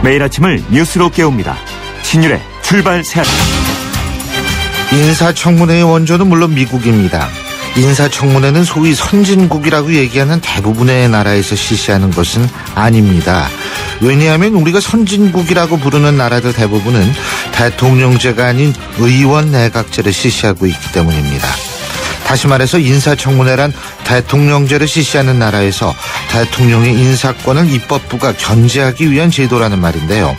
매일 아침을 뉴스로 깨웁니다. 신율의 출발 새아침. 인사청문회의 원조는 물론 미국입니다. 인사청문회는 소위 선진국이라고 얘기하는 대부분의 나라에서 실시하는 것은 아닙니다. 왜냐하면 우리가 선진국이라고 부르는 나라들 대부분은 대통령제가 아닌 의원 내각제를 실시하고 있기 때문입니다. 다시 말해서 인사청문회란 대통령제를 실시하는 나라에서 대통령의 인사권을 입법부가 견제하기 위한 제도라는 말인데요.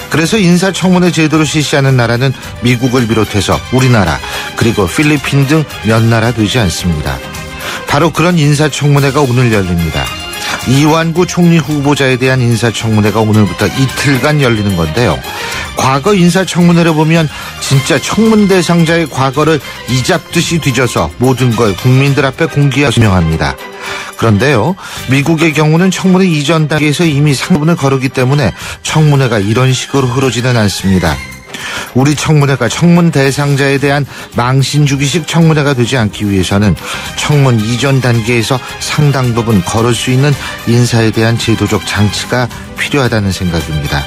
그래서 인사청문회 제도를 실시하는 나라는 미국을 비롯해서 우리나라 그리고 필리핀 등 몇 나라 되지 않습니다. 바로 그런 인사청문회가 오늘 열립니다. 이완구 총리 후보자에 대한 인사청문회가 오늘부터 이틀간 열리는 건데요. 과거 인사청문회를 보면 진짜 청문 대상자의 과거를 이잡듯이 뒤져서 모든 걸 국민들 앞에 공개하고 명합니다. 그런데요, 미국의 경우는 청문회 이전 단계에서 이미 상부분을 거르기 때문에 청문회가 이런 식으로 흐르지는 않습니다. 우리 청문회가 청문 대상자에 대한 망신주기식 청문회가 되지 않기 위해서는 청문 이전 단계에서 상당 부분 걸을 수 있는 인사에 대한 제도적 장치가 필요하다는 생각입니다.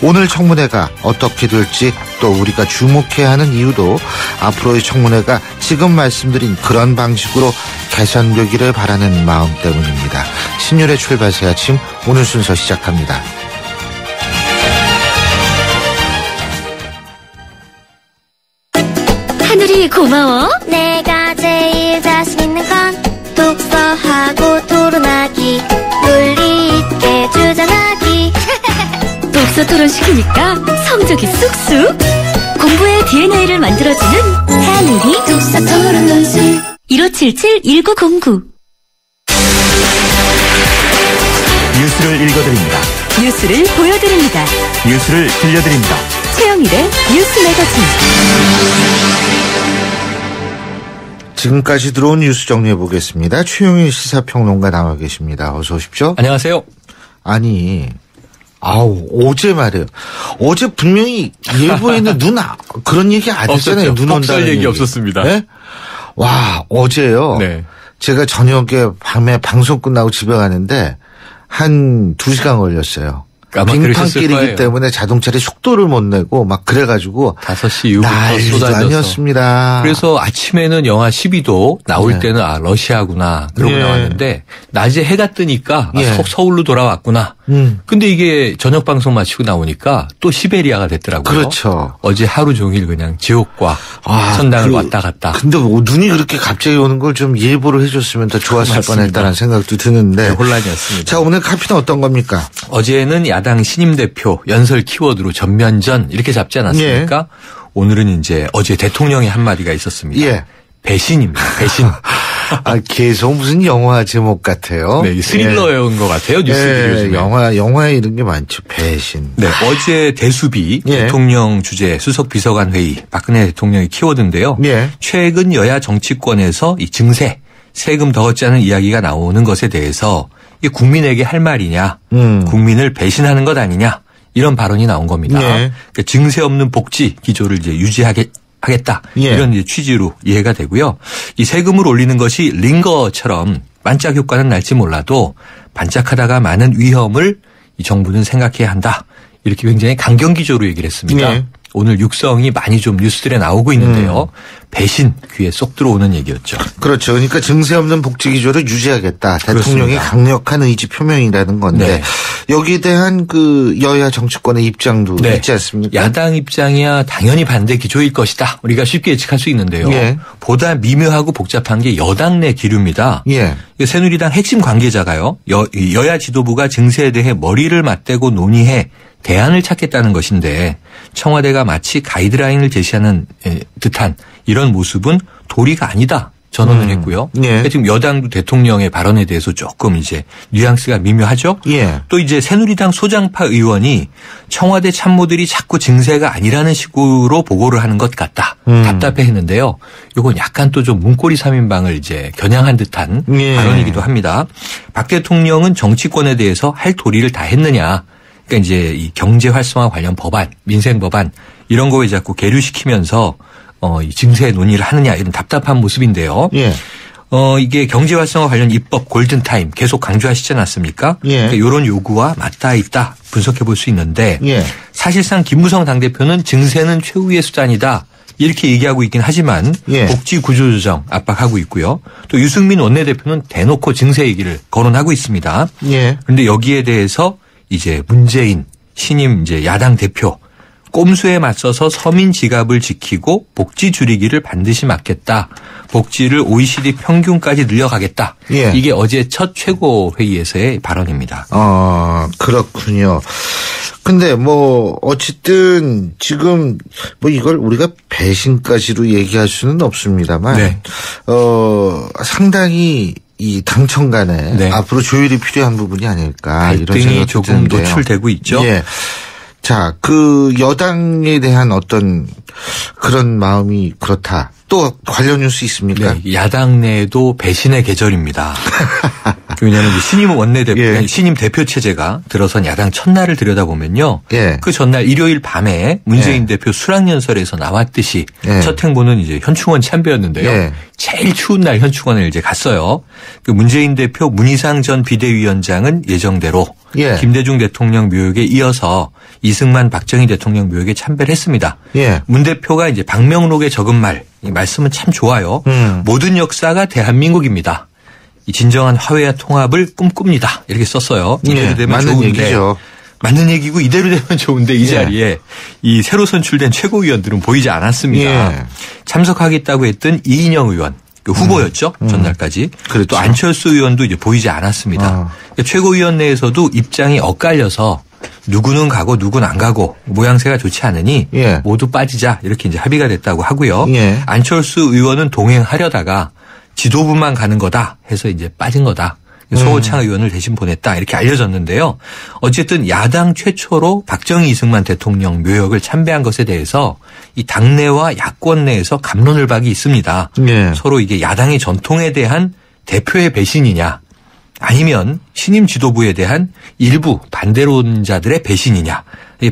오늘 청문회가 어떻게 될지 또 우리가 주목해야 하는 이유도 앞으로의 청문회가 지금 말씀드린 그런 방식으로 개선되기를 바라는 마음 때문입니다. 신율의 출발 새 아침 오늘 순서 시작합니다. 하늘이 고마워. 내가 제일 자신 있는 건 독서하고 토론하기, 논리 있게 주장하기. 독서 토론 시키니까 성적이 쑥쑥. 공부의 DNA를 만들어주는 하늘이 독서 토론 논술 1577-1909. 뉴스를 읽어드립니다. 뉴스를 보여드립니다. 뉴스를 들려드립니다. 최영일의 뉴스 매거진. 지금까지 들어온 뉴스 정리해 보겠습니다. 최영일 시사평론가 나와 계십니다. 어서 오십시오. 안녕하세요. 아니, 어제 말이에요. 어제 분명히 예보에는 그런 얘기 안 했잖아요. 눈 온다는 얘기 없었습니다. 네? 와, 어제요. 네. 제가 저녁에 밤에 방송 끝나고 집에 가는데 한 2시간 걸렸어요. 빙판길이기 때문에 자동차를 속도를 못 내고 막 그래가지고 5시 이후부터 쏟아져서 아니었습니다. 그래서 아침에는 영하 12도 나올 때는 러시아구나 그러고 나왔는데 낮에 해가 뜨니까 서울로 돌아왔구나. 근데 이게 저녁 방송 마치고 나오니까 또 시베리아가 됐더라고요. 그렇죠. 어제 하루 종일 그냥 지옥과 천당을 왔다 갔다. 근데 눈이 그렇게 갑자기 오는 걸 좀 예보를 해줬으면 더 좋았을 뻔했다는 생각도 드는데. 네, 혼란이었습니다. 자, 오늘 카피는 어떤 겁니까? 어제는 야당 신임 대표 연설 키워드로 전면전 이렇게 잡지 않았습니까? 오늘은 이제 어제 대통령의 한마디가 있었습니다. 배신입니다. 배신. 계속 무슨 영화 제목 같아요. 네, 스릴러인 것 같아요. 뉴스들이 요즘에. 영화에 이런 게 많죠. 배신. 네, 어제 대수비 대통령 주재 수석 비서관 회의 박근혜 대통령의 키워드인데요. 최근 여야 정치권에서 이 증세, 세금 더 걷자는 이야기가 나오는 것에 대해서 이게 국민에게 할 말이냐, 국민을 배신하는 것 아니냐 이런 발언이 나온 겁니다. 그러니까 증세 없는 복지 기조를 이제 유지하겠다 이런 이제 취지로 이해가 되고요. 이 세금을 올리는 것이 링거처럼 반짝 효과는 날지 몰라도 반짝하다가 많은 위험을 이 정부는 생각해야 한다. 이렇게 굉장히 강경 기조로 얘기를 했습니다. 오늘 육성이 많이 좀 뉴스들에 나오고 있는데요. 배신 귀에 쏙 들어오는 얘기였죠. 그렇죠. 그러니까 증세 없는 복지 기조를 유지하겠다. 대통령의 그렇습니다. 강력한 의지 표명이라는 건데 여기에 대한 그 여야 정치권의 입장도 있지 않습니까? 야당 입장이야 당연히 반대 기조일 것이다. 우리가 쉽게 예측할 수 있는데요. 보다 미묘하고 복잡한 게 여당 내 기류입니다. 새누리당 핵심 관계자가요. 여야 지도부가 증세에 대해 머리를 맞대고 논의해 대안을 찾겠다는 것인데 청와대가 마치 가이드라인을 제시하는 듯한 이런 모습은 도리가 아니다 전언을 했고요. 그러니까 지금 여당도 대통령의 발언에 대해서 조금 이제 뉘앙스가 미묘하죠. 또 이제 새누리당 소장파 의원이 청와대 참모들이 자꾸 증세가 아니라는 식으로 보고를 하는 것 같다. 답답해했는데요. 이건 약간 또 좀 문고리 3인방을 이제 겨냥한 듯한 발언이기도 합니다. 박 대통령은 정치권에 대해서 할 도리를 다 했느냐. 그러니까 이제 이 경제 활성화 관련 법안, 민생 법안 이런 거에 자꾸 계류시키면서 이 증세 논의를 하느냐 이런 답답한 모습인데요. 이게 경제 활성화 관련 입법 골든타임 계속 강조하시지 않았습니까? 예. 그러니까 이런 요구와 맞닿아 있다 분석해 볼 수 있는데 예. 사실상 김무성 당대표는 증세는 최후의 수단이다. 이렇게 얘기하고 있긴 하지만 예. 복지 구조조정 압박하고 있고요. 또 유승민 원내대표는 대놓고 증세 얘기를 거론하고 있습니다. 예. 그런데 여기에 대해서 이제 문재인 신임 이제 야당 대표 꼼수에 맞서서 서민 지갑을 지키고 복지 줄이기를 반드시 막겠다. 복지를 OECD 평균까지 늘려가겠다. 예. 이게 어제 첫 최고회의에서의 발언입니다. 그렇군요. 근데 어쨌든 지금 이걸 우리가 배신까지로 얘기할 수는 없습니다만, 네. 상당히 이 당청 간에 네. 앞으로 조율이 필요한 부분이 아닐까 이런 갈등이 생각이 조금 드는데요. 노출되고 있죠. 예. 자, 그 여당에 대한 어떤 그런 마음이 그렇다. 또 관련 뉴스 있습니까? 네, 야당 내에도 배신의 계절입니다. 왜냐하면 신임 원내대표, 예. 신임 대표 체제가 들어선 야당 첫날을 들여다보면요. 예. 그 전날 일요일 밤에 문재인 예. 대표 수락연설에서 나왔듯이 예. 첫 행보는 이제 현충원 참배였는데요. 예. 제일 추운 날 현충원을 이제 갔어요. 그 문재인 대표 문희상 전 비대위원장은 예정대로 예. 김대중 대통령 묘역에 이어서 이승만 박정희 대통령 묘역에 참배를 했습니다. 예. 문 대표가 이제 박명록의 적은 이 말씀은 참 좋아요. 모든 역사가 대한민국입니다. 이 진정한 화해와 통합을 꿈꿉니다. 이렇게 썼어요. 이대로 예. 되면 맞는 좋은데. 얘기죠. 맞는 얘기고 이대로 되면 좋은데 이 예. 자리에 이 새로 선출된 최고위원들은 보이지 않았습니다. 예. 참석하겠다고 했던 이인영 의원. 후보였죠. 전날까지. 그렇죠. 또 안철수 의원도 이제 보이지 않았습니다. 그러니까 최고위원 내에서도 입장이 엇갈려서 누구는 가고 누구는 안 가고 모양새가 좋지 않으니 예. 모두 빠지자 이렇게 이제 합의가 됐다고 하고요. 예. 안철수 의원은 동행하려다가 지도부만 가는 거다 해서 이제 빠진 거다. 소호창 의원을 대신 보냈다 이렇게 알려졌는데요. 어쨌든 야당 최초로 박정희 이승만 대통령 묘역을 참배한 것에 대해서 이 당내와 야권 내에서 갑론을박이 있습니다. 예. 서로 이게 야당의 전통에 대한 대표의 배신이냐 아니면 신임 지도부에 대한 일부 반대론자들의 배신이냐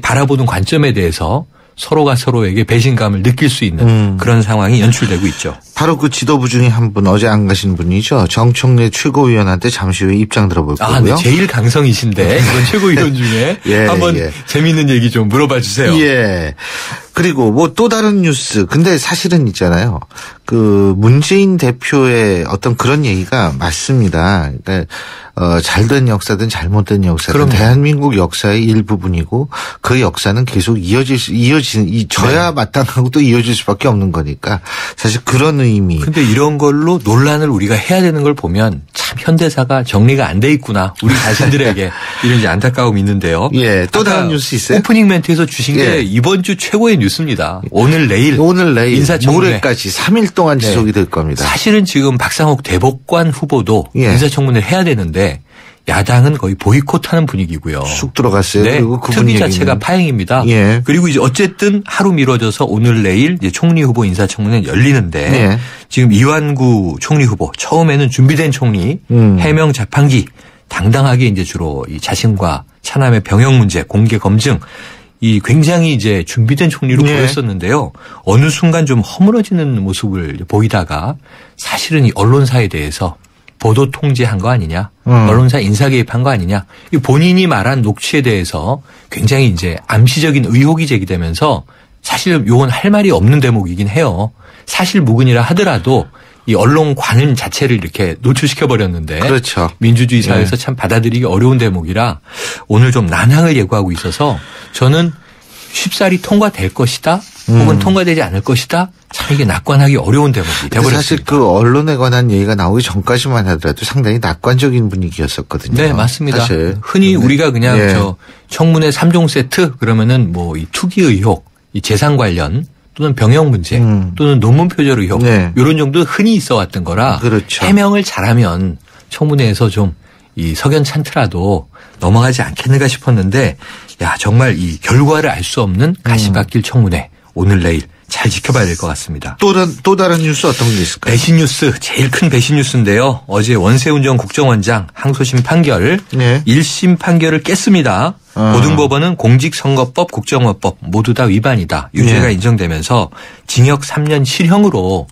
바라보는 관점에 대해서 서로가 서로에게 배신감을 느낄 수 있는 그런 상황이 연출되고 있죠. 바로 그 지도부 중에 한 분 어제 안 가신 분이죠. 정청래 최고위원한테 잠시 후에 입장 들어볼 거고요. 네, 제일 강성이신데 이번 최고위원 중에 예, 한번 예. 재미있는 얘기 좀 물어봐 주세요. 예. 그리고 또 다른 뉴스. 근데 사실은 있잖아요. 그 문재인 대표의 어떤 그런 얘기가 맞습니다. 그러니까 잘된 역사든 잘못된 역사든 그럼요. 대한민국 역사의 일부분이고 그 역사는 계속 져야 마땅하고 또 이어질 수밖에 없는 거니까 사실 그런 의미. 근데 이런 걸로 논란을 우리가 해야 되는 걸 보면 참 현대사가 정리가 안 돼 있구나. 우리 자신들에게 이런 이제 안타까움이 있는데요. 예. 또 다른 뉴스 있어요? 오프닝 멘트에서 주신 게 예. 이번 주 최고의 뉴스입니다. 오늘 내일 인사청문회. 모레까지 3일 동안 지속이 될 겁니다. 사실은 지금 박상욱 대법관 후보도 예. 인사청문회를 해야 되는데 야당은 거의 보이콧하는 분위기고요. 쑥 들어갔어요. 네, 그리고 그분 특위 얘기는. 자체가 파행입니다. 예. 그리고 이제 어쨌든 하루 미뤄져서 오늘 내일 이제 총리 후보 인사청문회는 열리는데 예. 지금 이완구 총리 후보 처음에는 준비된 총리 해명 자판기 당당하게 이제 주로 이 자신과 차남의 병역 문제 공개 검증 이 굉장히 이제 준비된 총리로 예. 보였었는데요. 어느 순간 좀 허물어지는 모습을 보이다가 사실은 이 언론사에 대해서 보도 통제한 거 아니냐, 언론사 인사 개입한 거 아니냐, 본인이 말한 녹취에 대해서 굉장히 이제 암시적인 의혹이 제기되면서 사실 요건 할 말이 없는 대목이긴 해요. 사실 무근이라 하더라도 이 언론관은 자체를 이렇게 노출시켜 버렸는데, 그렇죠. 민주주의 사회에서 참 받아들이기 어려운 대목이라 오늘 좀 난항을 예고하고 있어서 저는 쉽사리 통과될 것이다, 혹은 통과되지 않을 것이다. 참 이게 낙관하기 어려운 대목이 돼버렸습니다. 사실 그 언론에 관한 얘기가 나오기 전까지만 하더라도 상당히 낙관적인 분위기였었거든요. 네, 맞습니다. 사실. 흔히 우리가 그냥 예. 저 청문회 3종 세트 그러면은 뭐 이 투기 의혹, 이 재산 관련 또는 병역 문제 또는 논문 표절 의혹 네. 이런 정도 흔히 있어 왔던 거라 그렇죠. 해명을 잘하면 청문회에서 좀 이 석연찮더라도 넘어가지 않겠는가 싶었는데 야 정말 이 결과를 알 수 없는 가시밭길 청문회 오늘 내일 잘 지켜봐야 될 것 같습니다. 또 다른 뉴스 어떤 게 있을까요? 배신 뉴스 제일 큰 배신 뉴스인데요. 어제 원세훈 전 국정원장 항소심 판결 네. 1심 판결을 깼습니다. 고등법원은 공직선거법, 국정원법 모두 다 위반이다. 유죄가 네. 인정되면서 징역 3년 실형으로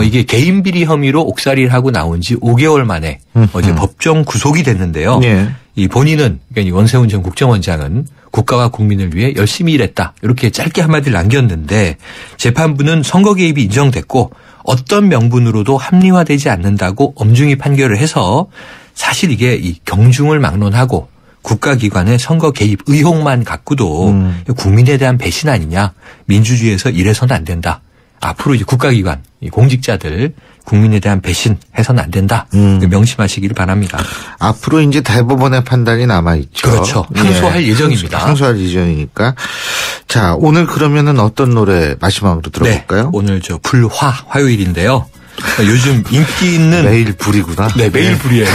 이게 개인 비리 혐의로 옥살이를 하고 나온 지 5개월 만에 어제 법정 구속이 됐는데요. 예. 이 본인은 그러니까 원세훈 전 국정원장은 국가와 국민을 위해 열심히 일했다. 이렇게 짧게 한마디를 남겼는데 재판부는 선거 개입이 인정됐고 어떤 명분으로도 합리화되지 않는다고 엄중히 판결을 해서 사실 이게 이 경중을 막론하고 국가기관의 선거 개입 의혹만 갖고도 국민에 대한 배신 아니냐. 민주주의에서 이래서는 안 된다. 앞으로 이제 국가기관, 공직자들 국민에 대한 배신 해서는 안 된다. 명심하시기를 바랍니다. 앞으로 이제 대법원의 판단이 남아있죠. 그렇죠. 항소할 예정입니다. 항소할 예정이니까. 자, 오늘 그러면은 어떤 노래 마지막으로 들어볼까요? 네, 오늘 불화 화요일인데요. 요즘 인기 있는 매일 불이구나. 네, 매일 불이에요.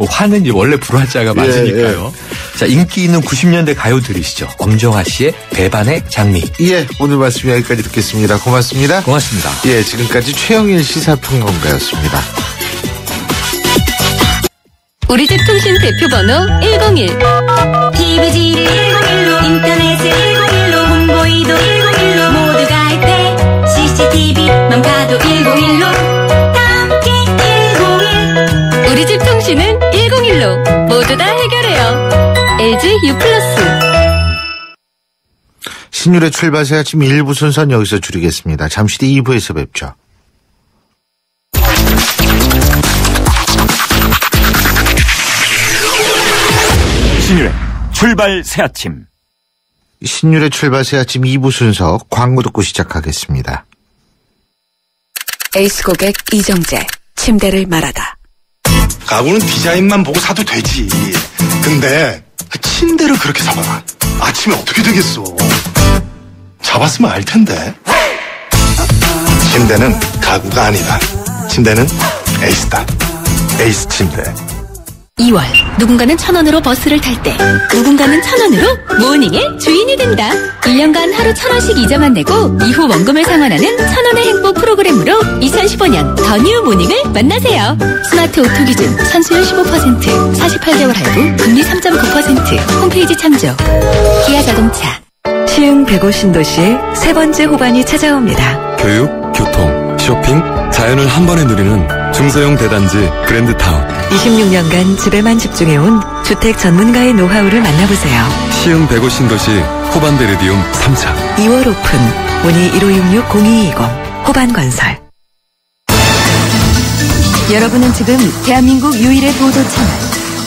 화는 원래 불화자가 맞으니까요. 예. 자, 인기 있는 90년대 가요 들으시죠. 엄정화 씨의 배반의 장미. 예, 오늘 말씀 여기까지 듣겠습니다. 고맙습니다. 고맙습니다. 예, 지금까지 최영일 시사평론가였습니다. 우리 집 통신 대표번호 101. TVG 101로 인터넷을 101로 홍보이도 101로 모두 가입해 CCTV만 봐도 101로 함께 101. 우리 집 통신은 101로 모두 다 해결해요. LG U+. 신율의 출발새 아침 1부 순서는 여기서 줄이겠습니다. 잠시 뒤 2부에서 뵙죠. 신율의 출발 새아침. 신율의 출발 새아침 2부 순서 광고 듣고 시작하겠습니다. 에이스 고객 이정재, 침대를 말하다. 가구는 디자인만 보고 사도 되지. 근데 침대를 그렇게 사봐. 아침에 어떻게 되겠어. 잡았으면 알 텐데. 침대는 가구가 아니다. 침대는 에이스다. 에이스 침대. 2월 누군가는 1,000원으로 버스를 탈 때 누군가는 1,000원으로 모닝의 주인이 된다. 1년간 하루 1,000원씩 이자만 내고 이후 원금을 상환하는 1,000원의 행복 프로그램으로 2015년 더 뉴 모닝을 만나세요. 스마트 오토 기준 선수율 15%, 48개월 할부, 금리 3.9%. 홈페이지 참조. 기아자동차. 시흥 150신도시의 세 번째 호반이 찾아옵니다. 교육, 교통, 쇼핑, 자연을 한 번에 누리는 중소형 대단지 그랜드타운. 26년간 집에만 집중해온 주택 전문가의 노하우를 만나보세요. 시흥 150신도시 호반베르디움 3차. 2월 오픈. 문의 1566-0220 호반건설. 여러분은 지금 대한민국 유일의 보도 채널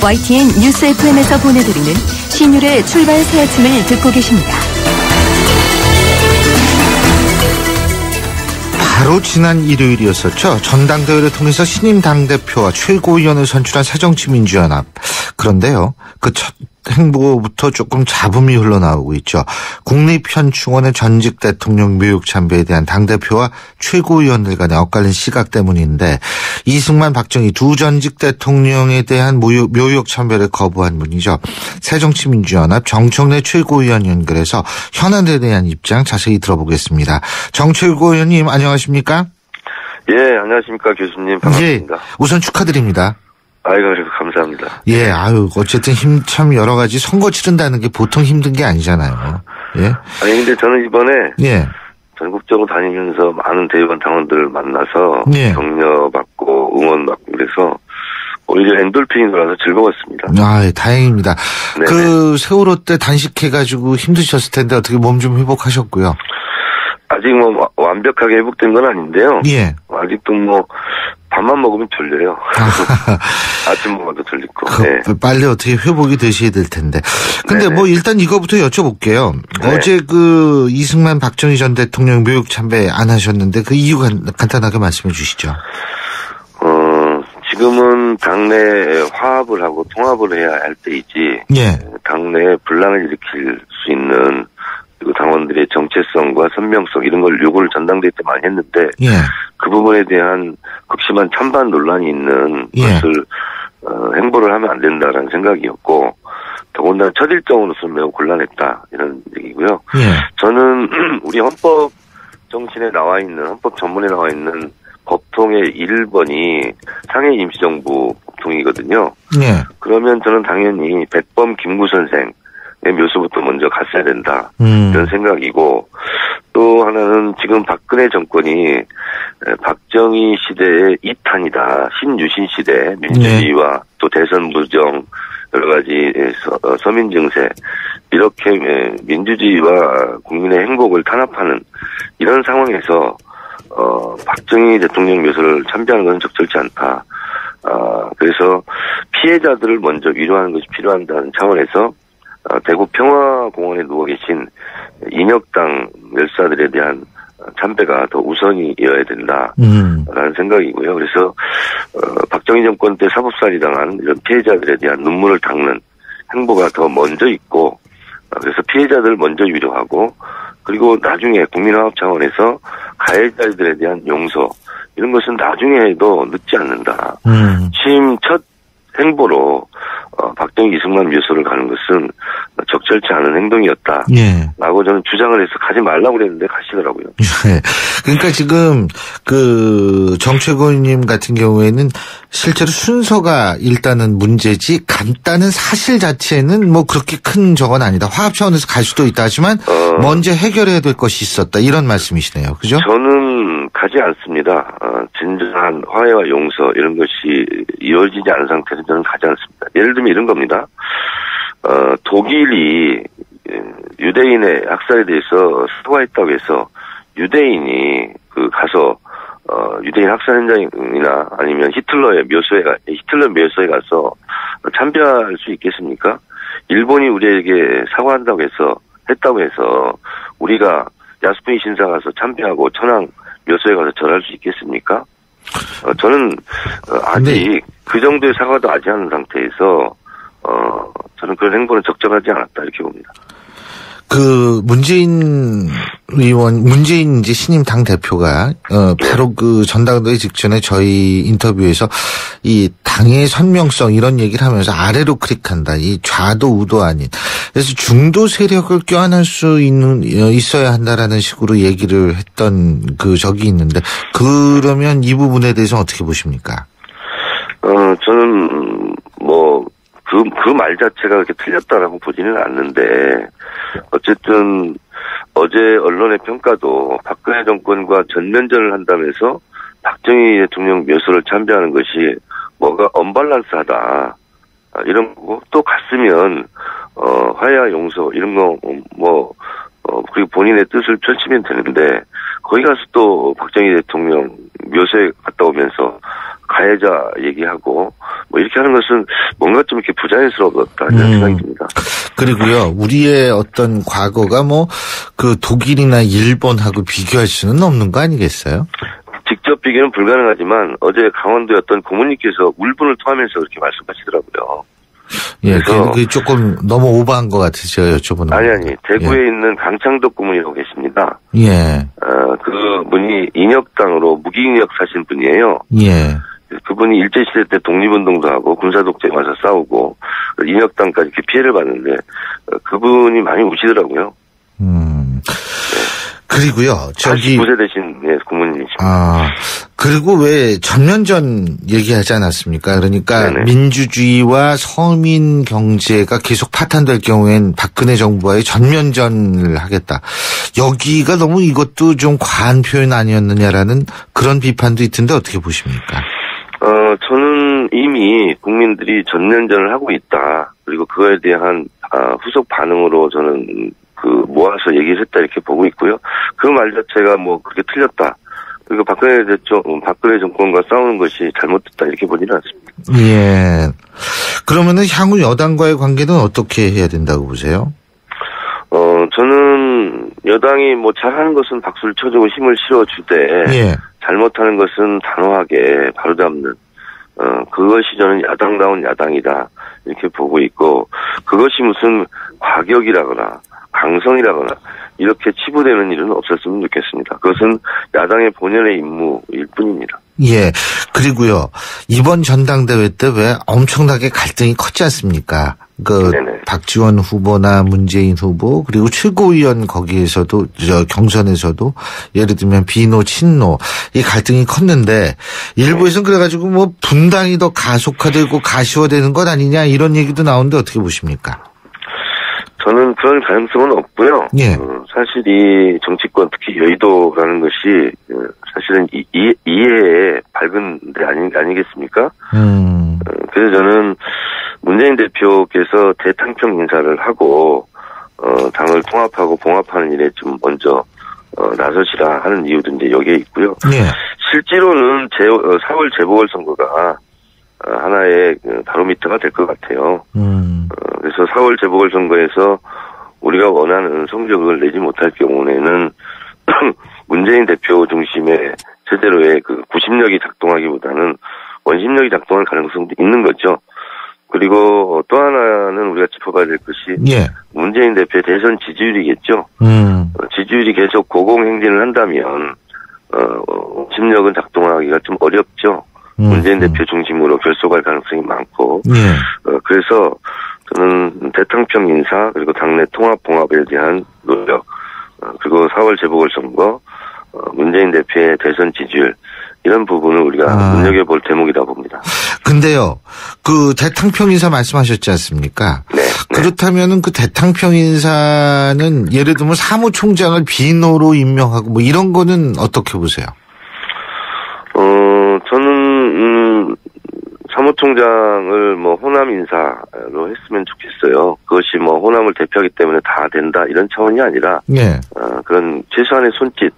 YTN 뉴스 FM에서 보내드리는 신율의 출발 새 아침을 듣고 계십니다. 바로 지난 일요일이었었죠. 전당대회를 통해서 신임 당대표와 최고위원을 선출한 새정치민주연합. 그런데요, 그 첫 행보부터 조금 잡음이 흘러나오고 있죠. 국립현충원의 전직 대통령 묘역 참배에 대한 당대표와 최고위원들 간의 엇갈린 시각 때문인데 이승만, 박정희 두 전직 대통령에 대한 묘역 참배를 거부한 분이죠. 새정치민주연합 정청래 최고위원 연결해서 현안에 대한 입장 자세히 들어보겠습니다. 정 최고위원님 안녕하십니까? 예, 안녕하십니까 교수님. 반갑습니다. 예, 우선 축하드립니다. 아이고, 감사합니다. 예, 어쨌든 참 여러 가지 선거 치른다는 게 보통 힘든 게 아니잖아요. 예. 아니, 근데 저는 이번에. 예. 전국적으로 다니면서 많은 대의원 당원들 만나서. 예. 격려받고 응원받고 그래서 오히려 엔돌핀이 돌아서 즐거웠습니다. 아, 예, 다행입니다. 네네. 그 세월호 때 단식해가지고 힘드셨을 텐데 어떻게 몸 좀 회복하셨고요. 아직 완벽하게 회복된 건 아닌데요. 예. 아직도 밥만 먹으면 졸려요. 아침 먹어도 졸리고. 네. 빨리 어떻게 회복이 되셔야 될 텐데. 근데 네네. 일단 이거부터 여쭤볼게요. 네. 어제 이승만, 박정희 전 대통령 묘역 참배 안 하셨는데 그 이유 간단하게 말씀해 주시죠. 지금은 당내 화합을 하고 통합을 해야 할 때이지. 예. 당내 분란을 일으킬 수 있는 그리고 당원들의 정체성과 선명성 이런 걸 요구를 전당대회 때 많이 했는데 예. 그 부분에 대한 극심한 찬반 논란이 있는 예. 것을 행보를 하면 안 된다라는 생각이었고 더군다나 첫 일정으로서는 매우 곤란했다 이런 얘기고요. 예. 저는 우리 헌법 정신에 나와 있는 헌법 전문에 나와 있는 법통의 1번이 상해 임시정부 법통이거든요. 예. 그러면 저는 당연히 백범 김구 선생 묘수부터 먼저 갔어야 된다. 이런 생각이고 또 하나는 지금 박근혜 정권이 박정희 시대의 2탄이다. 신유신 시대 민주주의와 또 대선 부정 여러 가지 서민 증세 이렇게 민주주의와 국민의 행복을 탄압하는 이런 상황에서 박정희 대통령 묘소를 참배하는 것은 적절치 않다. 그래서 피해자들을 먼저 위로하는 것이 필요하다는 차원에서 대구 평화공원에 누워 계신 인혁당 멸사들에 대한 참배가 더 우선이어야 된다라는 생각이고요. 그래서 박정희 정권 때 사법살이 당한 이런 피해자들에 대한 눈물을 닦는 행보가 더 먼저 있고, 그래서 피해자들 먼저 위로하고, 그리고 나중에 국민화합 차원에서 가해자들에 대한 용서 이런 것은 나중에 해도 늦지 않는다. 취임 첫 행보로 박정희 이승만 묘소를 가는 것은 적절치 않은 행동이었다. 예. 라고 저는 주장을 해서 가지 말라고 그랬는데 가시더라고요. 예. 그러니까 지금 정 최고위원님 같은 경우에는 실제로 순서가 일단은 문제지 간단한 사실 자체는 뭐 그렇게 큰 적은 아니다. 화합 차원에서 갈 수도 있다 하지만 먼저 해결해야 될 것이 있었다. 이런 말씀이시네요. 그죠? 저는 가지 않습니다. 진정한 화해와 용서 이런 것이 이루어지지 않은 상태에서 저는 가지 않습니다. 예를 들면 이런 겁니다. 독일이 유대인의 학살에 대해서 사과했다고 해서 유대인이 가서 유대인 학살 현장이나 아니면 히틀러 묘소에 가서 참배할 수 있겠습니까? 일본이 우리에게 사과한다고 했다고 해서 우리가 야스쿠니 신사 가서 참배하고 천황 묘소에 가서 절할 수 있겠습니까? 저는 아직 그 정도의 사과도 아직 하는 상태에서 저는 그런 행보는 적절하지 않았다 이렇게 봅니다. 문재인 이제 신임 당 대표가 바로 그 전당대회 직전에 저희 인터뷰에서 이 당의 선명성 이런 얘기를 하면서 아래로 클릭한다. 이 좌도 우도 아닌. 그래서 중도 세력을 껴안을 수 있어야 한다라는 식으로 얘기를 했던 적이 있는데 그러면 이 부분에 대해서 어떻게 보십니까? 저는 그 말 자체가 그렇게 틀렸다라고 보지는 않는데, 어쨌든, 어제 언론의 평가도 박근혜 정권과 전면전을 한다면서 박정희 대통령 묘소를 참배하는 것이 뭐가 언밸런스하다. 이런 거고, 또 갔으면, 화해와 용서, 이런 거, 그리고 본인의 뜻을 펼치면 되는데, 거기 가서 또 박정희 대통령 묘소에 갔다 오면서 가해자 얘기하고 이렇게 하는 것은 뭔가 좀 이렇게 부자연스러웠다 이런 생각이 듭니다. 그리고요, 우리의 어떤 과거가 그 독일이나 일본하고 비교할 수는 없는 거 아니겠어요? 직접 비교는 불가능하지만 어제 강원도의 어떤 고모님께서 울분을 토하면서 그렇게 말씀하시더라고요. 예, 그게 조금 너무 오버한 것 같으죠, 여쭤보는. 아니, 대구에 있는 강창덕 고문이라고 계십니다. 예. 그분이 인혁당으로 무기인혁 사신 분이에요. 예. 그분이 일제시대 때 독립운동도 하고 군사독재에 와서 싸우고 인혁당까지 이렇게 피해를 봤는데 그분이 많이 우시더라고요. 그리고요, 89세 되신 고문이십니다. 그리고 왜 전면전 얘기하지 않았습니까? 그러니까 네네. 민주주의와 서민 경제가 계속 파탄될 경우엔 박근혜 정부와의 전면전을 하겠다. 여기가 너무 이것도 좀 과한 표현 아니었느냐라는 그런 비판도 있던데 어떻게 보십니까? 저는 이미 국민들이 전면전을 하고 있다. 그리고 그거에 대한 후속 반응으로 저는 모아서 얘기를 했다 이렇게 보고 있고요. 그 말 자체가 그렇게 틀렸다. 그리고 박근혜 정권과 싸우는 것이 잘못됐다 이렇게 보지는 않습니다. 예. 그러면은 향후 여당과의 관계는 어떻게 해야 된다고 보세요? 저는 여당이 잘하는 것은 박수를 쳐주고 힘을 실어주되 예. 잘못하는 것은 단호하게 바로잡는 그것이 저는 야당다운 야당이다 이렇게 보고 있고, 그것이 무슨 과격이라거나 강성이라거나 이렇게 치부되는 일은 없었으면 좋겠습니다. 그것은 야당의 본연의 임무일 뿐입니다. 예. 그리고요, 이번 전당대회 때 왜 엄청나게 갈등이 컸지 않습니까? 네네. 박지원 후보나 문재인 후보, 그리고 최고위원 거기에서도, 경선에서도, 예를 들면 비노, 친노, 이 갈등이 컸는데, 일부에서는 그래가지고 분당이 더 가속화되고 가시화되는 것 아니냐, 이런 얘기도 나오는데 어떻게 보십니까? 저는 그럴 가능성은 없고요. 예. 사실 이 정치권, 특히 여의도라는 것이 사실은 이해의 밝은 데 아니겠습니까? 그래서 저는 문재인 대표께서 대탕평 인사를 하고 당을 통합하고 봉합하는 일에 좀 먼저 나서시라 하는 이유도 이제 여기에 있고요. 예. 실제로는 4월 재보궐선거가 하나의 바로미터가 될 것 같아요. 그래서 4월 재보궐선거에서 우리가 원하는 성적을 내지 못할 경우에는 문재인 대표 중심의 제대로의 그 구심력이 작동하기보다는 원심력이 작동할 가능성도 있는 거죠. 그리고 또 하나는 우리가 짚어봐야 될 것이 예. 문재인 대표의 대선 지지율이겠죠. 지지율이 계속 고공행진을 한다면 원심력은 작동하기가 좀 어렵죠. 문재인 대표 중심으로 결속할 가능성이 많고 예. 그래서 저는 대탕평 인사 그리고 당내 통합 봉합에 대한 노력 그리고 4월 재보궐선거 문재인 대표의 대선 지지율 이런 부분을 우리가 눈여겨볼 대목이다 봅니다. 근데요, 그 대탕평 인사 말씀하셨지 않습니까? 네. 그렇다면은 그 대탕평 인사는 예를 들면 사무총장을 비노로 임명하고 뭐 이런 거는 어떻게 보세요? 저는 사무총장을 뭐 호남 인사로 했으면 좋겠어요. 그것이 뭐 호남을 대표하기 때문에 다 된다 이런 차원이 아니라 예. 그런 최소한의 손짓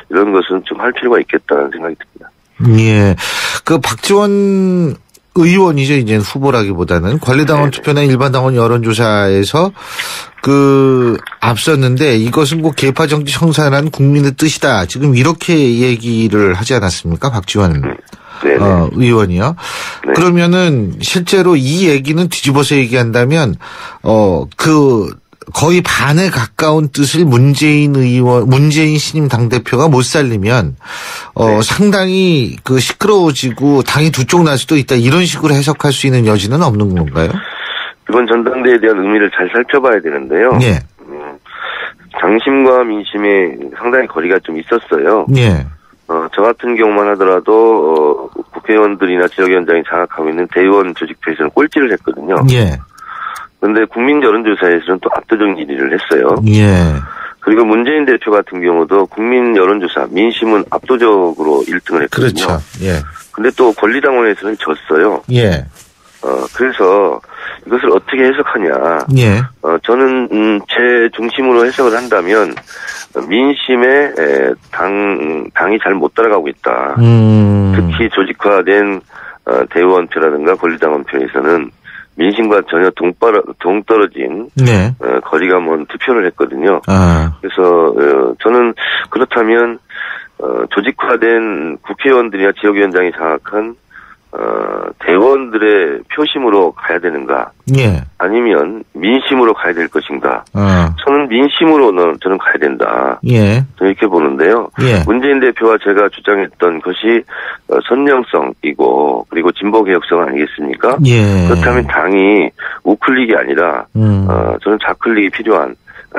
이런 것은 좀 할 필요가 있겠다는 생각이 듭니다. 예. 그 박지원 의원이죠. 이제 후보라기보다는 권리당원 투표나 일반 당원 여론조사에서 그 앞섰는데 이것은 뭐 계파 정치 청산한 국민의 뜻이다. 지금 이렇게 얘기를 하지 않았습니까? 박지원 의원이요. 네. 그러면은 실제로 이 얘기는 뒤집어서 얘기한다면 그 거의 반에 가까운 뜻을 문재인 신임 당대표가 못 살리면 상당히 그 시끄러워지고 당이 두 쪽 날 수도 있다. 이런 식으로 해석할 수 있는 여지는 없는 건가요? 이번 전당대회에 대한 의미를 잘 살펴봐야 되는데요. 예. 당심과 민심에 상당히 거리가 좀 있었어요. 예. 저 같은 경우만 하더라도 국회의원들이나 지역위원장이 장악하고 있는 대의원 조직표에서는 꼴찌를 했거든요. 예. 그런데 국민 여론조사에서는 또 압도적인 1위를 했어요. 예. 그리고 문재인 대표 같은 경우도 국민 여론조사 민심은 압도적으로 1등을 했거든요. 그렇죠. 예. 근데 또 권리당원에서는 졌어요. 예. 그래서 이것을 어떻게 해석하냐. 예. 저는 제 중심으로 해석을 한다면 민심에 당이 잘 못 따라가고 있다. 특히 조직화된 대의원표라든가 권리당원표에서는 민심과 전혀 동떨어진 거리가 먼 투표를 했거든요. 그래서 저는 그렇다면 조직화된 국회의원들이나 지역위원장이 장악한 대의원들의 표심으로 가야 되는가? 예. 아니면 민심으로 가야 될 것인가? 저는 민심으로 저는 가야 된다. 예. 저는 이렇게 보는데요. 예. 문재인 대표와 제가 주장했던 것이 선명성이고 그리고 진보개혁성 아니겠습니까? 예. 그렇다면 당이 우클릭이 아니라 저는 좌클릭이 필요한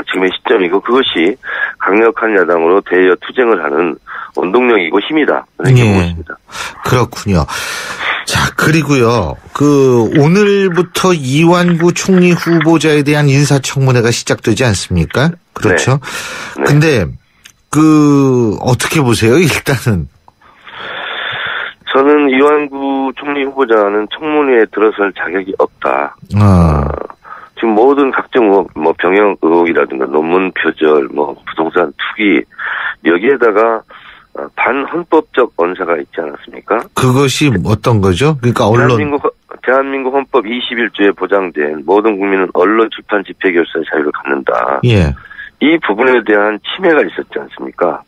지금의 시점이고 그것이 강력한 야당으로 대여 투쟁을 하는 원동력이고 힘이다. 이렇게 보고 있습니다. 그렇군요. 자, 그리고요. 오늘부터 이완구 총리 후보자에 대한 인사청문회가 시작되지 않습니까? 그렇죠. 네. 근데 어떻게 보세요? 일단은. 저는 이완구 총리 후보자는 청문회에 들어설 자격이 없다. 지금 모든 각종 의혹, 병역 의혹이라든가 논문 표절, 부동산 투기, 여기에다가 반헌법적 언사가 있지 않았습니까? 그것이 어떤 거죠? 그러니까 대한민국 헌법 21조에 보장된 모든 국민은 언론, 출판, 집회, 결사의 자유를 갖는다. 예. 이 부분에 대한 침해가 있었지 않습니까?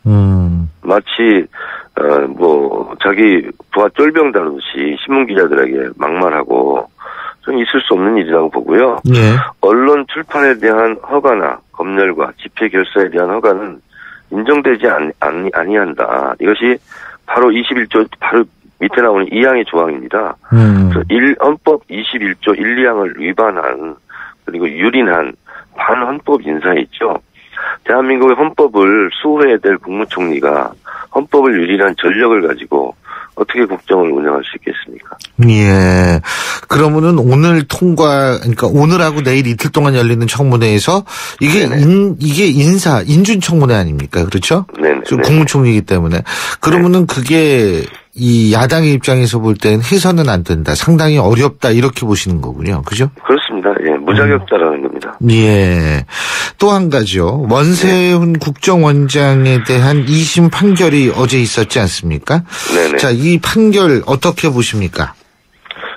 마치 자기 부하 쫄병 다루듯이 신문 기자들에게 막말하고 좀 있을 수 없는 일이라고 보고요. 예. 언론 출판에 대한 허가나 검열과 집회 결사에 대한 허가는 인정되지 아니한다. 이것이 바로 21조 바로 밑에 나오는 2항의 조항입니다. 그래서 헌법 21조 1, 2항을 위반한 그리고 유린한 반헌법 인사에 있죠. 대한민국의 헌법을 수호해야 될 국무총리가 헌법을 유린한 전력을 가지고 어떻게 국정을 운영할 수 있겠습니까? 예. 그러면은 오늘 그러니까 오늘하고 내일 이틀 동안 열리는 청문회에서 이게 이게 인준청문회 아닙니까? 그렇죠? 네네. 국무총리이기 때문에. 그러면은 그게 이 야당의 입장에서 볼 때는 해서는 안 된다. 상당히 어렵다. 이렇게 보시는 거군요. 그죠? 그렇습니다. 예. 무자격자라는 겁니다. 예. 또 한 가지요. 원세훈 국정원장에 대한 2심 판결이 어제 있었지 않습니까? 네네. 자, 이 판결 어떻게 보십니까?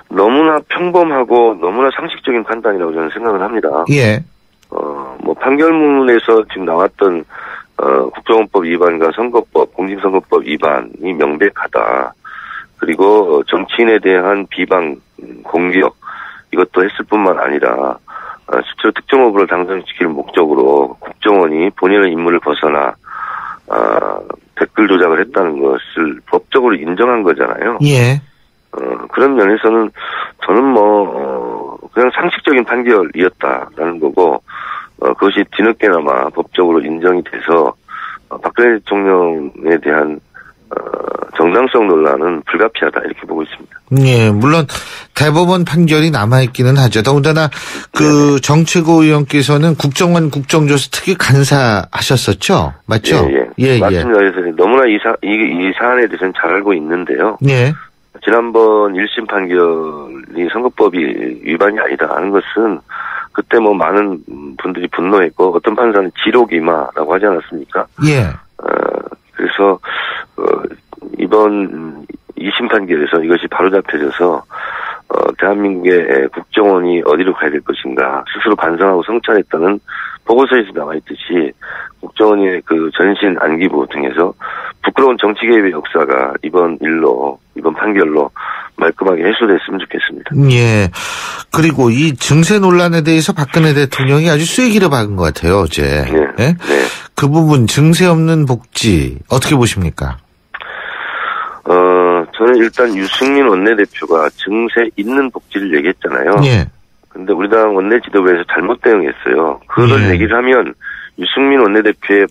너무나 평범하고 너무나 상식적인 판단이라고 저는 생각을 합니다. 예. 뭐 판결문에서 지금 나왔던 국정원법 위반과 선거법, 공직선거법 위반이 명백하다. 그리고 정치인에 대한 비방, 공격 이것도 했을 뿐만 아니라 실제로 특정 후보를 당선시킬 목적으로 국정원이 본인의 임무를 벗어나 댓글 조작을 했다는 것을 법적으로 인정한 거잖아요. 예. 그런 면에서는 저는 그냥 상식적인 판결이었다라는 거고, 그것이 뒤늦게나마 법적으로 인정이 돼서 박근혜 대통령에 대한 정당성 논란은 불가피하다 이렇게 보고 있습니다. 예, 물론 대법원 판결이 남아있기는 하죠. 더군다나 그 정최고 의원께서는 국정원 국정조사 특위 간사하셨었죠, 맞죠? 예. 맞습니다. 그래서 너무나 이 사안에 대해서는 잘 알고 있는데요. 예. 지난번 1심 판결이 선거법이 위반이 아니다 하는 것은 그때 많은 분들이 분노했고 어떤 판사는 지록이마라고 하지 않았습니까? 예. 그래서 이번 2심 판결에서 이것이 바로잡혀져서 대한민국의 국정원이 어디로 가야 될 것인가 스스로 반성하고 성찰했다는 보고서에서 나와있듯이 국정원의 그 전신 안기부 등에서 부끄러운 정치 개입의 역사가 이번 판결로 말끔하게 해소됐으면 좋겠습니다. 예. 그리고 이 증세 논란에 대해서 박근혜 대통령이 아주 쐐기를 박은 것 같아요, 어제. 네. 네. 그 부분 증세 없는 복지 어떻게 보십니까? 저는 일단 유승민 원내대표가 증세 있는 복지를 얘기했잖아요. 예. 근데 우리 당 원내 지도부에서 잘못 대응했어요. 그걸 얘기를 하면 유승민 원내대표의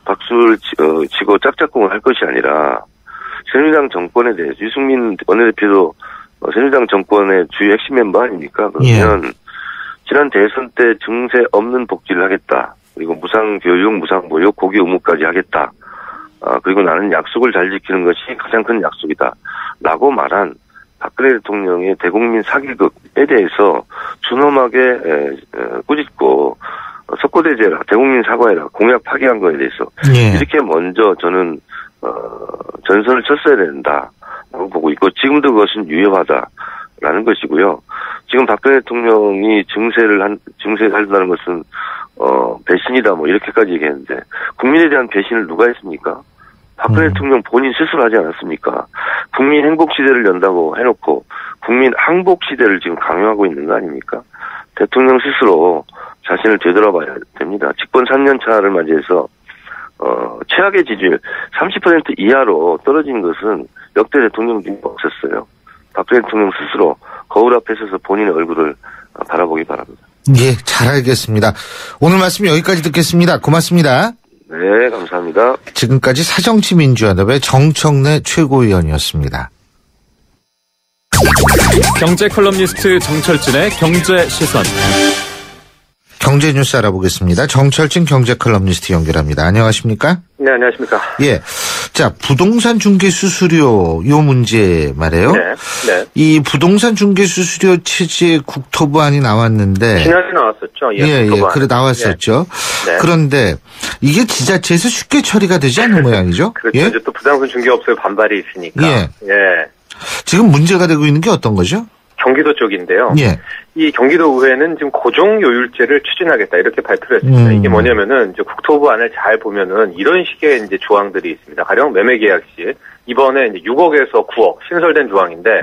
박수를 치고 짝짝꿍을 할 것이 아니라 새누리당 정권에 대해서 유승민 원내대표도 새누리당 정권의 주요 핵심 멤버 아닙니까? 그러면 지난 대선 때 증세 없는 복지를 하겠다. 그리고 무상교육, 무상보육, 고기 의무까지 하겠다. 그리고 나는 약속을 잘 지키는 것이 가장 큰 약속이다. 라고 말한 박근혜 대통령의 대국민 사기극에 대해서 준엄하게 꾸짖고 석고대죄라, 대국민 사과해라, 공약 파기한 거에 대해서 이렇게 먼저 저는 전선을 쳤어야 된다라고 보고 있고 지금도 그것은 유효하다라는 것이고요. 지금 박근혜 대통령이 증세를 한다는 것은 배신이다 이렇게까지 얘기했는데 국민에 대한 배신을 누가 했습니까? 박근혜 대통령 본인 스스로 하지 않았습니까? 국민 행복 시대를 연다고 해놓고 국민 항복 시대를 지금 강요하고 있는 거 아닙니까? 대통령 스스로 자신을 되돌아봐야 됩니다. 집권 3년 차를 맞이해서 최악의 지지율 30% 이하로 떨어진 것은 역대 대통령 중에 없었어요. 박근혜 대통령 스스로 거울 앞에 서서 본인의 얼굴을 바라보기 바랍니다. 예, 잘 알겠습니다. 오늘 말씀 여기까지 듣겠습니다. 고맙습니다. 네, 감사합니다. 지금까지 사정치민주연합의 정청래 최고위원이었습니다. 경제 컬럼니스트 정철진의 경제시선. 경제 뉴스 알아보겠습니다. 정철진 경제 컬럼니스트 연결합니다. 안녕하십니까? 네, 안녕하십니까? 예. 자, 부동산 중개 수수료 요 문제 말이에요. 네. 이 부동산 중개 수수료 체제 국토부안이 나왔는데 지난해 나왔었죠. 예, 그래 나왔었죠. 네. 그런데 이게 지자체에서 쉽게 처리가 되지 않는 모양이죠. 그렇죠. 예? 이제 또 부동산 중개업소의 반발이 있으니까. 예. 지금 문제가 되고 있는 게 어떤 거죠? 경기도 쪽인데요. 예. 이 경기도의회는 지금 고정요율제를 추진하겠다 이렇게 발표를 했습니다. 이게 뭐냐면은 이제 국토부안을 잘 보면은 이런 식의 이제 조항들이 있습니다. 가령 매매계약 시 이번에 이제 6억에서 9억 신설된 조항인데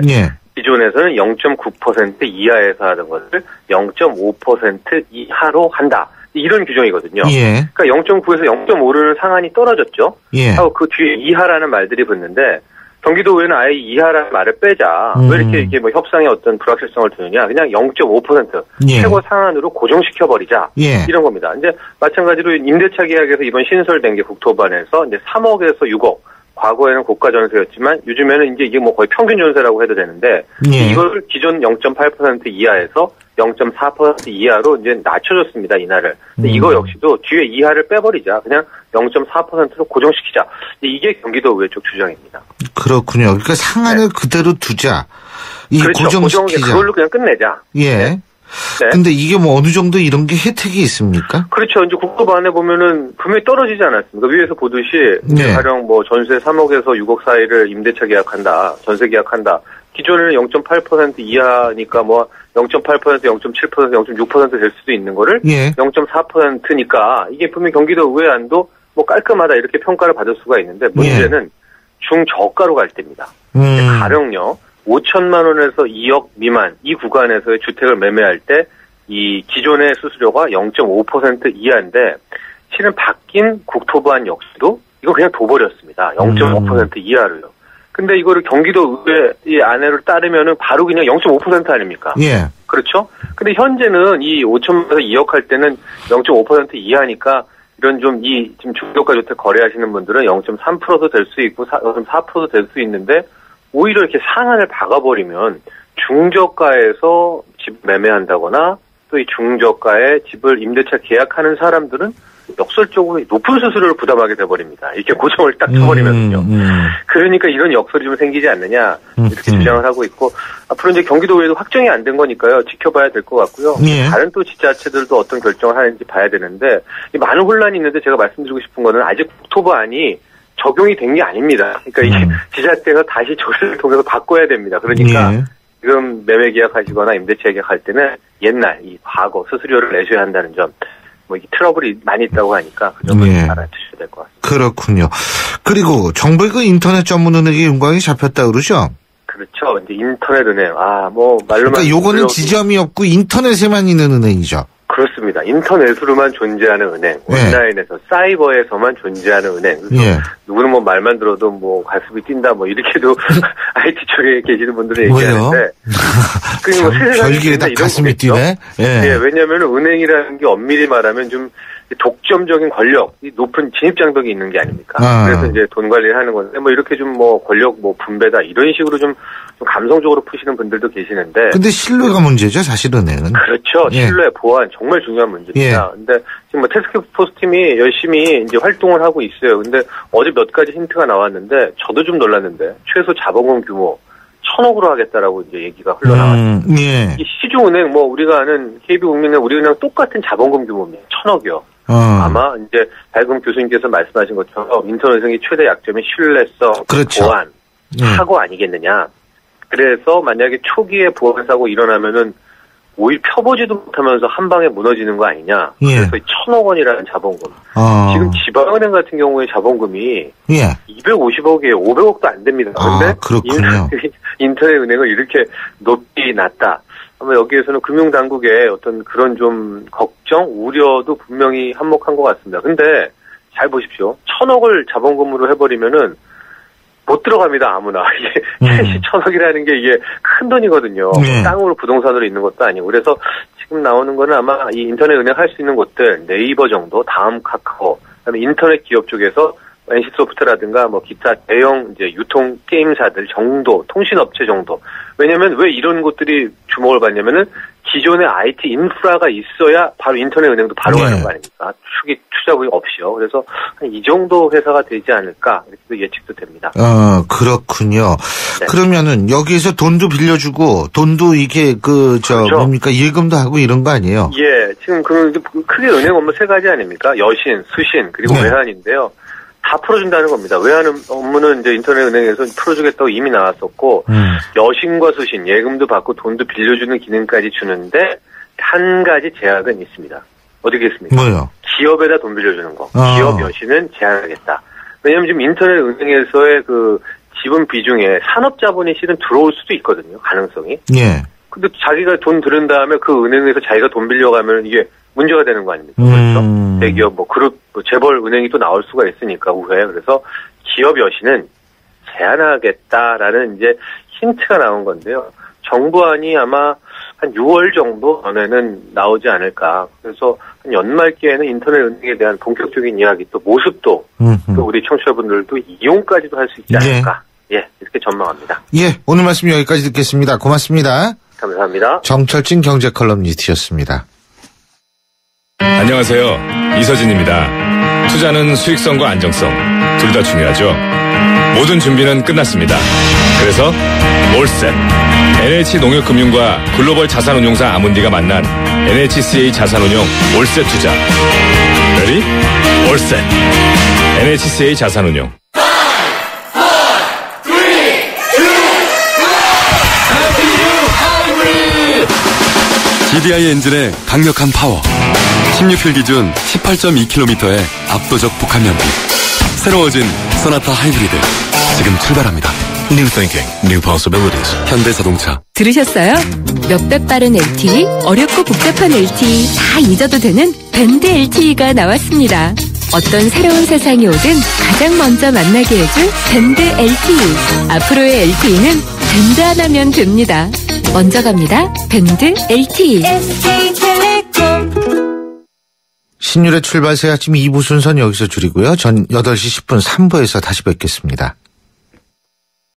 기존에서는 0.9% 이하에서 하던 것을 0.5% 이하로 한다. 이런 규정이거든요. 그러니까 0.9에서 0.5를 상한이 떨어졌죠. 하고 그 뒤에 이하라는 말들이 붙는데 경기도의회는 아예 이하라는 말을 빼자. 왜 이렇게 뭐 협상에 어떤 불확실성을 두느냐. 그냥 0.5% 최고 상한으로 고정시켜버리자. 이런 겁니다. 이제 마찬가지로 임대차 계약에서 이번 신설된 게 국토부안에서 이제 3억에서 6억 과거에는 고가 전세였지만 요즘에는 이제 이게 뭐 거의 평균 전세라고 해도 되는데 이걸 기존 0.8% 이하에서 0.4% 이하로 이제 낮춰줬습니다. 이날을. 근데 이거 역시도 뒤에 이하를 빼버리자. 그냥 0.4%로 고정시키자. 이게 경기도의회 쪽 주장입니다. 그렇군요. 그러니까 상한을 그대로 두자. 이 그렇죠. 고정시키자. 그걸로 그냥 끝내자. 예. 네. 근데 이게 뭐 어느 정도 이런 게 혜택이 있습니까? 그렇죠. 이제 국토부 안에 보면은 분명히 떨어지지 않았습니까? 위에서 보듯이 가령 뭐 전세 3억에서 6억 사이를 임대차 계약한다. 전세 계약한다. 기존에는 0.8% 이하니까 뭐 0.8%, 0.7%, 0.6% 될 수도 있는 거를 0.4%니까 이게 분명히 경기도 의회안도 뭐 깔끔하다 이렇게 평가를 받을 수가 있는데 문제는 중저가로 갈 때입니다. 가령요. 5천만 원에서 2억 미만 이 구간에서의 주택을 매매할 때 이 기존의 수수료가 0.5% 이하인데 실은 바뀐 국토부안 역시도 이거 그냥 둬버렸습니다. 0.5% 이하로요. 근데 이거를 경기도 의회 안에를 따르면은 바로 그냥 0.5% 아닙니까? 예. 그렇죠? 근데 현재는 이 5천만에서 2억 할 때는 0.5% 이하니까 이런 좀 지금 중저가 주택 거래하시는 분들은 0.3%도 될 수 있고 0.4%도 될 수 있는데 오히려 이렇게 상한을 박아버리면 중저가에서 집 매매한다거나 또 이 중저가에 집을 임대차 계약하는 사람들은 역설적으로 높은 수수료를 부담하게 돼버립니다. 이렇게 고정을 딱 쳐버리면요. 그러니까 이런 역설이 좀 생기지 않느냐 이렇게 주장을 하고 있고 앞으로 이제 경기도의회도 확정이 안 된 거니까요. 지켜봐야 될 것 같고요. 다른 또 지자체들도 어떤 결정을 하는지 봐야 되는데 많은 혼란이 있는데 제가 말씀드리고 싶은 거는 아직 국토부안이 적용이 된 게 아닙니다. 그러니까 이게 지자체가 다시 조사를 통해서 바꿔야 됩니다. 그러니까 지금 매매 계약하시거나 임대차 계약할 때는 옛날 이 과거 수수료를 내셔야 한다는 점, 뭐 이게 트러블이 많이 있다고 하니까 그 점을 알아두셔야 될 것 같습니다. 그렇군요. 그리고 정부의 그 인터넷 전문은행의 윤곽이 잡혔다 그러죠? 그렇죠. 이제 인터넷 은행. 뭐 말로만. 그러니까 요거는 지점이 없고 인터넷에만 있는 은행이죠. 그렇습니다. 인터넷으로만 존재하는 은행, 온라인에서 사이버에서만 존재하는 은행. 누구는 뭐 말만 들어도 뭐 가슴이 뛴다 뭐 이렇게도 IT 쪽에 계시는 분들은 얘기하는데. 참 별기에다 가슴이 뛰네. 왜냐하면 은행이라는 게 엄밀히 말하면 좀 독점적인 권력, 높은 진입장벽이 있는 게 아닙니까? 그래서 이제 돈 관리를 하는 건데, 뭐 이렇게 좀 뭐 권력 뭐 분배다 이런 식으로 좀 감성적으로 푸시는 분들도 계시는데. 근데 신뢰가 문제죠, 사실 은행은. 그렇죠. 신뢰, 보안 정말 중요한 문제입니다. 근데 지금 뭐 태스크포스 팀이 열심히 이제 활동을 하고 있어요. 근데 어제 몇 가지 힌트가 나왔는데 저도 좀 놀랐는데 최소 자본금 규모 1,000억으로 하겠다라고 이제 얘기가 흘러나왔습니다. 이 시중은행 뭐 우리가 아는 KB국민은행 우리은행 똑같은 자본금 규모입니다. 1,000억이요. 아마 이제 밝은 교수님께서 말씀하신 것처럼 인터넷은행의 최대 약점이 신뢰성, 보안, 사고 아니겠느냐. 그래서 만약에 초기에 보안 사고 일어나면은 오히려 펴보지도 못하면서 한 방에 무너지는 거 아니냐. 그래서 1,000억 원이라는 자본금. 지금 지방은행 같은 경우에 자본금이 250억이에요. 500억도 안 됩니다. 그런데 인터넷 은행을 이렇게 높이 놨다. 아마 여기에서는 금융당국의 어떤 그런 좀 걱정, 우려도 분명히 한몫한 것 같습니다. 근데 잘 보십시오. 1,000억을 자본금으로 해버리면은 못 들어갑니다, 아무나. 이게 캐시 1,000억이라는 게 이게 큰 돈이거든요. 땅으로 부동산으로 있는 것도 아니고. 그래서 지금 나오는 거는 아마 이 인터넷 은행 할 수 있는 곳들, 네이버 정도, 다음 카카오, 그다음에 인터넷 기업 쪽에서 NC소프트라든가 뭐 기타 대형 이제 유통 게임사들 정도, 통신업체 정도. 왜냐면 왜 이런 곳들이 주목을 받냐면은 기존의 IT 인프라가 있어야 바로 인터넷 은행도 바로 가는 거 아닙니까? 투자금이 없이요. 그래서 이 정도 회사가 되지 않을까 이렇게 예측도 됩니다. 그렇군요. 그러면은 여기에서 돈도 빌려주고 돈도 이게 뭡니까 예금도 하고 이런 거 아니에요? 지금 크게 은행 업무 세 가지 아닙니까? 여신, 수신 그리고 외환인데요. 다 풀어준다는 겁니다. 외환 업무는 이제 인터넷 은행에서 풀어주겠다고 이미 나왔었고, 여신과 수신, 예금도 받고 돈도 빌려주는 기능까지 주는데, 한 가지 제약은 있습니다. 어떻게 했습니까? 뭐요? 기업에다 돈 빌려주는 거. 기업 여신은 제한하겠다. 왜냐면 지금 인터넷 은행에서의 그 지분 비중에 산업자본이 실은 들어올 수도 있거든요. 가능성이. 근데 자기가 돈 들은 다음에 그 은행에서 자기가 돈 빌려가면 이게 문제가 되는 거 아닙니까? 그렇죠? 대기업, 그룹, 재벌 은행이 또 나올 수가 있으니까, 우회에. 그래서 기업 여신은 제한하겠다라는 이제 힌트가 나온 건데요. 정부안이 아마 한 6월 정도 전에는 나오지 않을까. 그래서 한 연말기에는 인터넷 은행에 대한 본격적인 이야기 또 모습도 또 우리 청취자분들도 이용까지도 할 수 있지 않을까. 예, 이렇게 전망합니다. 예, 오늘 말씀 여기까지 듣겠습니다. 고맙습니다. 감사합니다. 정철진 경제 컬럼니스트였습니다. 안녕하세요. 이서진입니다. 투자는 수익성과 안정성 둘 다 중요하죠. 모든 준비는 끝났습니다. 그래서 올셋 NH농협금융과 글로벌 자산운용사 아문디가 만난 NHCA 자산운용 올셋 투자. 레디? 올셋 NHCA 자산운용. GDI 엔진의 강력한 파워. 16휠 기준 18.2km의 압도적 복합 연비. 새로워진 소나타 하이브리드. 지금 출발합니다. New thinking, new possibilities. 현대자동차. 들으셨어요? 몇백 빠른 LTE, 어렵고 복잡한 LTE 다 잊어도 되는 밴드 LTE가 나왔습니다. 어떤 새로운 세상이 오든 가장 먼저 만나게 해줄 밴드 LTE. 앞으로의 LTE는 밴드 하나면 됩니다. 먼저 갑니다. 밴드 LTE. 신율의 출발새 아침 2부 순서는 여기서 줄이고요. 전 8시 10분 3부에서 다시 뵙겠습니다.